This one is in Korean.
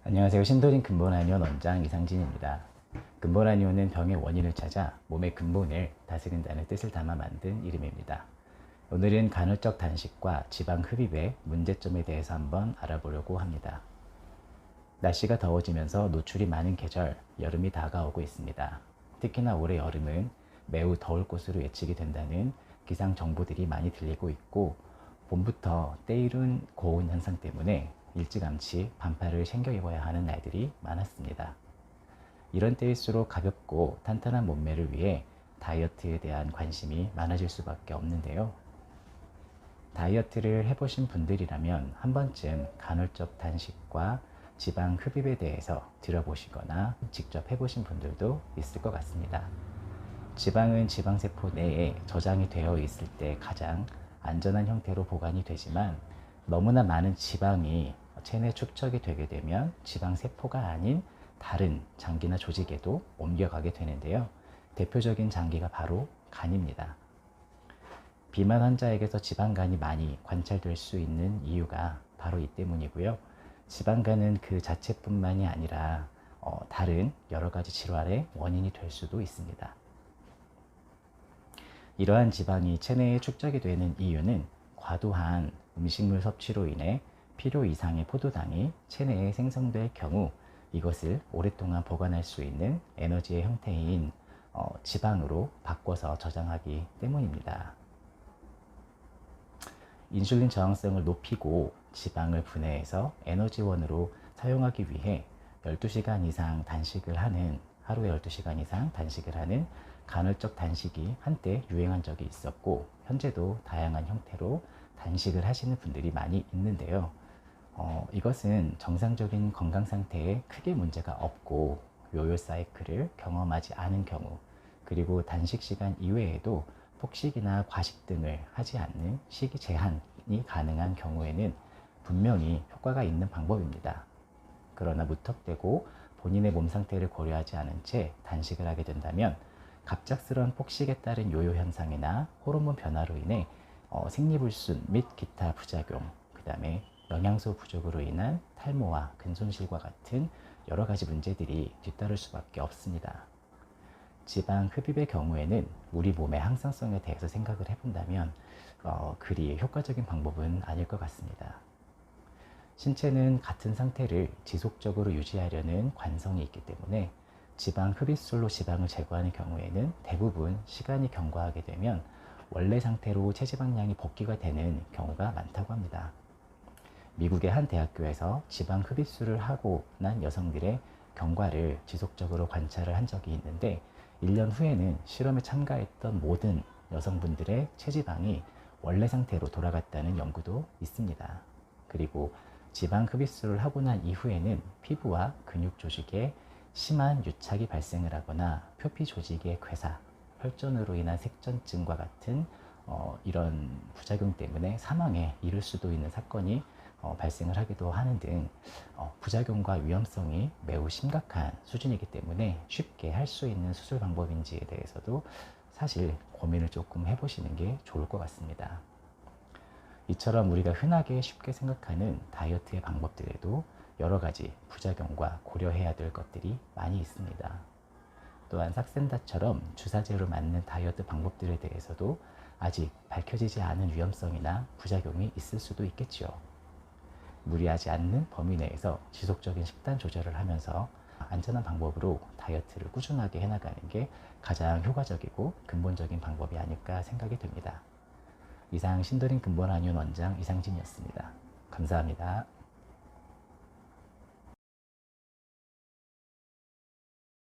안녕하세요. 신도림 근본한의원 원장 이상진입니다. 근본한의원은 병의 원인을 찾아 몸의 근본을 다스린다는 뜻을 담아 만든 이름입니다. 오늘은 간헐적 단식과 지방 흡입의 문제점에 대해서 한번 알아보려고 합니다. 날씨가 더워지면서 노출이 많은 계절, 여름이 다가오고 있습니다. 특히나 올해 여름은 매우 더울 것으로 예측이 된다는 기상 정보들이 많이 들리고 있고, 봄부터 때이른 고온 현상 때문에 일찌감치 반팔을 챙겨 입어야 하는 날들이 많았습니다. 이런 때일수록 가볍고 탄탄한 몸매를 위해 다이어트에 대한 관심이 많아질 수밖에 없는데요. 다이어트를 해보신 분들이라면 한 번쯤 간헐적 단식과 지방 흡입에 대해서 들어보시거나 직접 해보신 분들도 있을 것 같습니다. 지방은 지방세포 내에 저장이 되어 있을 때 가장 안전한 형태로 보관이 되지만, 너무나 많은 지방이 체내 축적이 되게 되면 지방세포가 아닌 다른 장기나 조직에도 옮겨가게 되는데요. 대표적인 장기가 바로 간입니다. 비만 환자에게서 지방간이 많이 관찰될 수 있는 이유가 바로 이 때문이고요. 지방간은 그 자체뿐만이 아니라 다른 여러 가지 질환의 원인이 될 수도 있습니다. 이러한 지방이 체내에 축적이 되는 이유는 과도한 음식물 섭취로 인해 필요 이상의 포도당이 체내에 생성될 경우 이것을 오랫동안 보관할 수 있는 에너지의 형태인 지방으로 바꿔서 저장하기 때문입니다. 인슐린 저항성을 높이고 지방을 분해해서 에너지원으로 사용하기 위해 12시간 이상 단식을 하는, 하루에 12시간 이상 단식을 하는 간헐적 단식이 한때 유행한 적이 있었고, 현재도 다양한 형태로 단식을 하시는 분들이 많이 있는데요. 이것은 정상적인 건강 상태에 크게 문제가 없고 요요 사이클을 경험하지 않은 경우, 그리고 단식 시간 이외에도 폭식이나 과식 등을 하지 않는 식이 제한이 가능한 경우에는 분명히 효과가 있는 방법입니다. 그러나 무턱대고 본인의 몸 상태를 고려하지 않은 채 단식을 하게 된다면 갑작스러운 폭식에 따른 요요 현상이나 호르몬 변화로 인해 생리불순 및 기타 부작용, 그 다음에 영양소 부족으로 인한 탈모와 근손실과 같은 여러 가지 문제들이 뒤따를 수밖에 없습니다. 지방 흡입의 경우에는 우리 몸의 항상성에 대해서 생각을 해본다면 그리 효과적인 방법은 아닐 것 같습니다. 신체는 같은 상태를 지속적으로 유지하려는 관성이 있기 때문에 지방 흡입술로 지방을 제거하는 경우에는 대부분 시간이 경과하게 되면 원래 상태로 체지방량이 복귀가 되는 경우가 많다고 합니다. 미국의 한 대학교에서 지방 흡입술을 하고 난 여성들의 경과를 지속적으로 관찰을 한 적이 있는데, 1년 후에는 실험에 참가했던 모든 여성분들의 체지방이 원래 상태로 돌아갔다는 연구도 있습니다. 그리고 지방 흡입술을 하고 난 이후에는 피부와 근육 조직에 심한 유착이 발생을 하거나 표피 조직의 괴사, 혈전으로 인한 색전증과 같은 이런 부작용 때문에 사망에 이를 수도 있는 사건이 발생을 하기도 하는 등 부작용과 위험성이 매우 심각한 수준이기 때문에 쉽게 할 수 있는 수술 방법인지에 대해서도 사실 고민을 조금 해보시는 게 좋을 것 같습니다. 이처럼 우리가 흔하게 쉽게 생각하는 다이어트의 방법들에도 여러 가지 부작용과 고려해야 될 것들이 많이 있습니다. 또한 삭센다처럼 주사제로 맞는 다이어트 방법들에 대해서도 아직 밝혀지지 않은 위험성이나 부작용이 있을 수도 있겠죠. 무리하지 않는 범위 내에서 지속적인 식단 조절을 하면서 안전한 방법으로 다이어트를 꾸준하게 해나가는 게 가장 효과적이고 근본적인 방법이 아닐까 생각이 됩니다. 이상 신도림 근본한의원 원장 이상진이었습니다. 감사합니다.